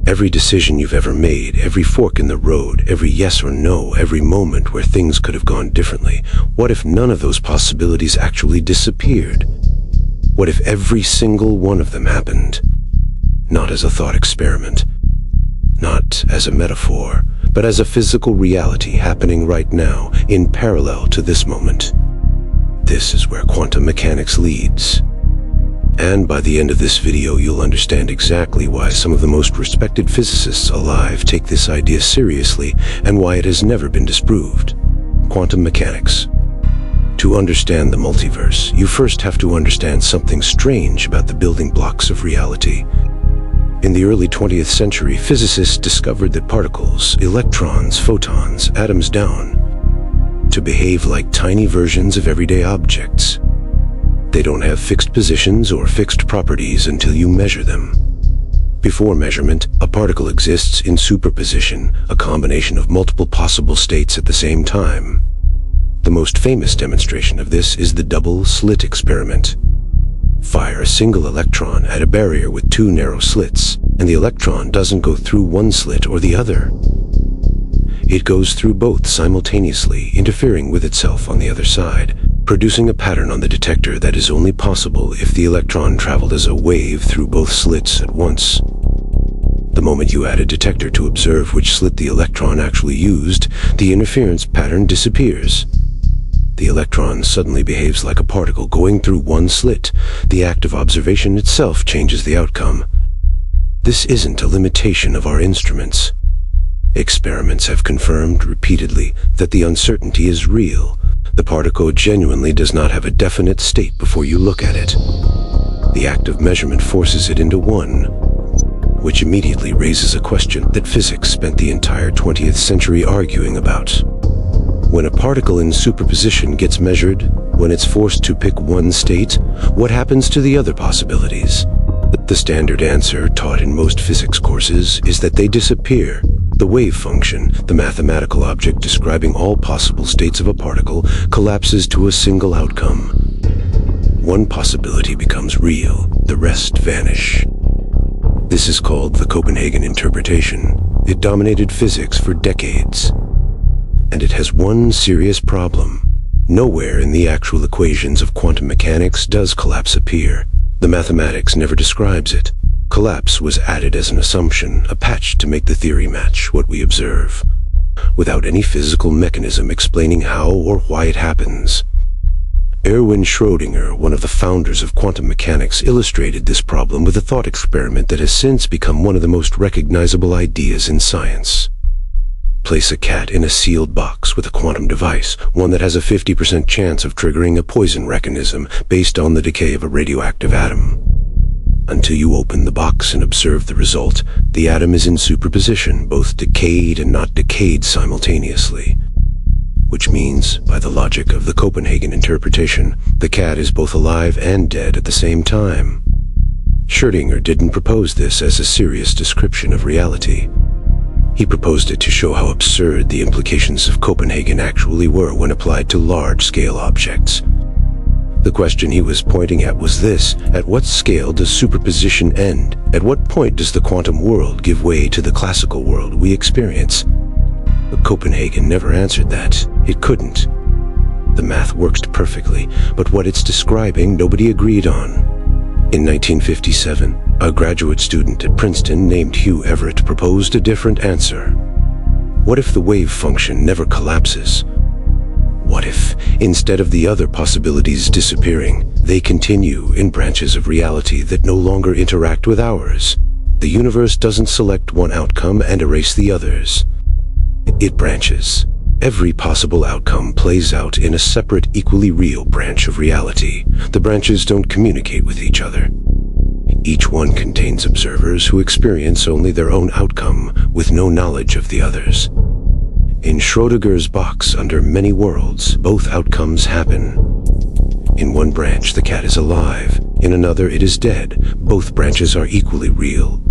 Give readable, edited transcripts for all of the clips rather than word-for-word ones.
Every decision you've ever made, every fork in the road, every yes or no, every moment where things could have gone differently. What if none of those possibilities actually disappeared? What if every single one of them happened? Not as a thought experiment, not as a metaphor, but as a physical reality happening right now, in parallel to this moment. This is where quantum mechanics leads. And by the end of this video, you'll understand exactly why some of the most respected physicists alive take this idea seriously and why it has never been disproved. Quantum mechanics. To understand the multiverse, you first have to understand something strange about the building blocks of reality. In the early 20th century, physicists discovered that particles, electrons, photons, atoms down, to behave like tiny versions of everyday objects. They don't have fixed positions or fixed properties until you measure them. Before measurement, a particle exists in superposition, a combination of multiple possible states at the same time. The most famous demonstration of this is the double-slit experiment. Fire a single electron at a barrier with two narrow slits, and the electron doesn't go through one slit or the other. It goes through both simultaneously, interfering with itself on the other side, producing a pattern on the detector that is only possible if the electron traveled as a wave through both slits at once. The moment you add a detector to observe which slit the electron actually used, the interference pattern disappears. The electron suddenly behaves like a particle going through one slit. The act of observation itself changes the outcome. This isn't a limitation of our instruments. Experiments have confirmed repeatedly that the uncertainty is real. The particle genuinely does not have a definite state before you look at it. The act of measurement forces it into one, which immediately raises a question that physics spent the entire 20th century arguing about. When a particle in superposition gets measured, when it's forced to pick one state, what happens to the other possibilities? The standard answer taught in most physics courses is that they disappear. The wave function, the mathematical object describing all possible states of a particle, collapses to a single outcome. One possibility becomes real, the rest vanish. This is called the Copenhagen interpretation. It dominated physics for decades. And it has one serious problem. Nowhere in the actual equations of quantum mechanics does collapse appear. The mathematics never describes it. Collapse was added as an assumption, a patch to make the theory match what we observe, without any physical mechanism explaining how or why it happens. Erwin Schrödinger, one of the founders of quantum mechanics, illustrated this problem with a thought experiment that has since become one of the most recognizable ideas in science. Place a cat in a sealed box with a quantum device, one that has a 50% chance of triggering a poison mechanism based on the decay of a radioactive atom. Until you open the box and observe the result, the atom is in superposition, both decayed and not decayed simultaneously. Which means, by the logic of the Copenhagen interpretation, the cat is both alive and dead at the same time. Schrödinger didn't propose this as a serious description of reality. He proposed it to show how absurd the implications of Copenhagen actually were when applied to large-scale objects. The question he was pointing at was this: at what scale does superposition end? At what point does the quantum world give way to the classical world we experience? But Copenhagen never answered that. It couldn't. The math worked perfectly, but what it's describing nobody agreed on. In 1957, a graduate student at Princeton named Hugh Everett proposed a different answer. What if the wave function never collapses? What if, instead of the other possibilities disappearing, they continue in branches of reality that no longer interact with ours? The universe doesn't select one outcome and erase the others. It branches. Every possible outcome plays out in a separate, equally real branch of reality. The branches don't communicate with each other. Each one contains observers who experience only their own outcome with no knowledge of the others. In Schrödinger's box under many worlds, both outcomes happen. In one branch, the cat is alive. In another, it is dead. Both branches are equally real.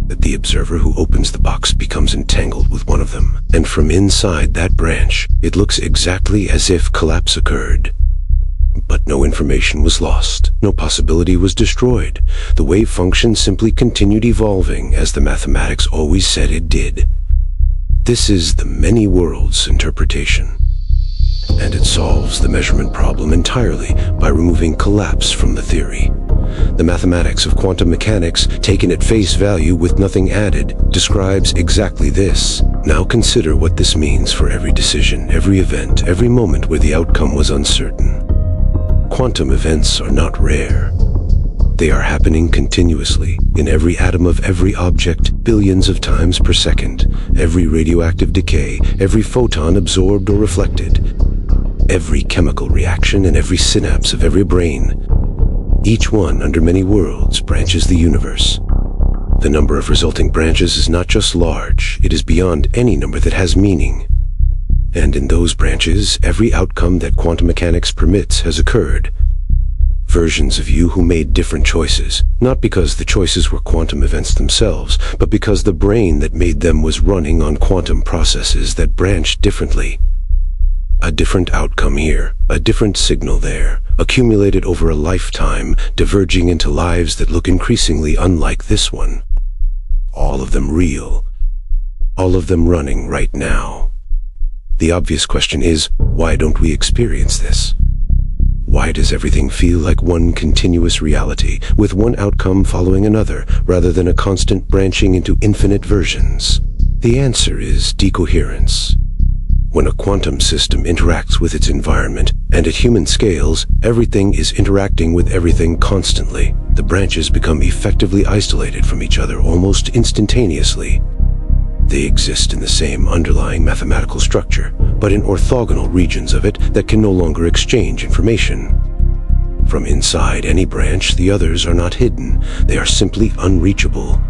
That the observer who opens the box becomes entangled with one of them, and from inside that branch, it looks exactly as if collapse occurred. But no information was lost, no possibility was destroyed. The wave function simply continued evolving as the mathematics always said it did. This is the many worlds interpretation. And it solves the measurement problem entirely by removing collapse from the theory. The mathematics of quantum mechanics, taken at face value with nothing added, describes exactly this. Now consider what this means for every decision, every event, every moment where the outcome was uncertain. Quantum events are not rare. They are happening continuously, in every atom of every object, billions of times per second, every radioactive decay, every photon absorbed or reflected, every chemical reaction and every synapse of every brain. Each one, under many worlds, branches the universe. The number of resulting branches is not just large, it is beyond any number that has meaning. And in those branches, every outcome that quantum mechanics permits has occurred. Versions of you who made different choices, not because the choices were quantum events themselves, but because the brain that made them was running on quantum processes that branched differently. A different outcome here, a different signal there, accumulated over a lifetime, diverging into lives that look increasingly unlike this one. All of them real. All of them running right now. The obvious question is, why don't we experience this? Why does everything feel like one continuous reality, with one outcome following another, rather than a constant branching into infinite versions? The answer is decoherence. When a quantum system interacts with its environment, and at human scales, everything is interacting with everything constantly, the branches become effectively isolated from each other almost instantaneously. They exist in the same underlying mathematical structure, but in orthogonal regions of it that can no longer exchange information. From inside any branch, the others are not hidden, they are simply unreachable.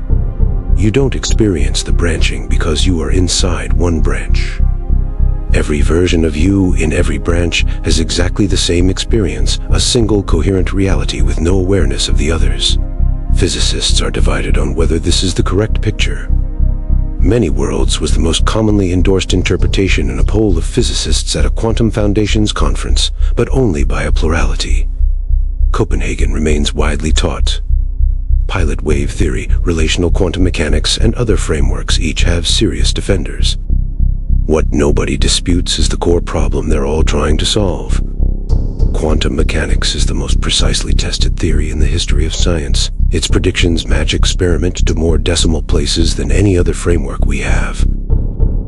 You don't experience the branching because you are inside one branch. Every version of you in every branch has exactly the same experience, a single coherent reality with no awareness of the others. Physicists are divided on whether this is the correct picture. Many worlds was the most commonly endorsed interpretation in a poll of physicists at a Quantum Foundations conference, but only by a plurality. Copenhagen remains widely taught. Pilot wave theory, relational quantum mechanics, and other frameworks each have serious defenders. What nobody disputes is the core problem they're all trying to solve. Quantum mechanics is the most precisely tested theory in the history of science. Its predictions match experiment to more decimal places than any other framework we have.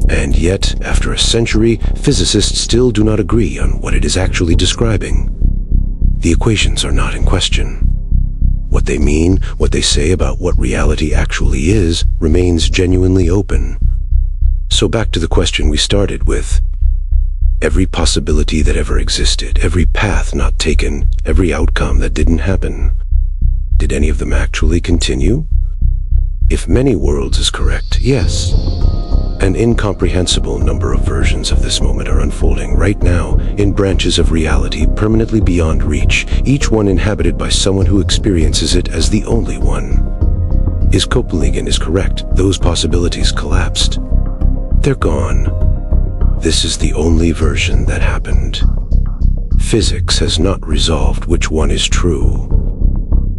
And yet, after a century, physicists still do not agree on what it is actually describing. The equations are not in question. What they mean, what they say about what reality actually is, remains genuinely open. So back to the question we started with. Every possibility that ever existed, every path not taken, every outcome that didn't happen. Did any of them actually continue? If many worlds is correct, yes. An incomprehensible number of versions of this moment are unfolding right now in branches of reality permanently beyond reach, each one inhabited by someone who experiences it as the only one. Is Copenhagen is correct, those possibilities collapsed. They're gone. This is the only version that happened. Physics has not resolved which one is true.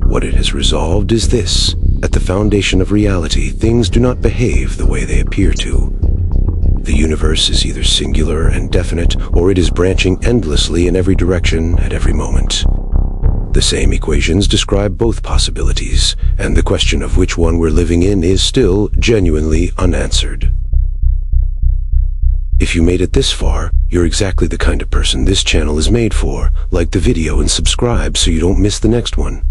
What it has resolved is this: at the foundation of reality, things do not behave the way they appear to. The universe is either singular and definite, or it is branching endlessly in every direction at every moment. The same equations describe both possibilities, and the question of which one we're living in is still genuinely unanswered. If you made it this far, you're exactly the kind of person this channel is made for. Like the video and subscribe so you don't miss the next one.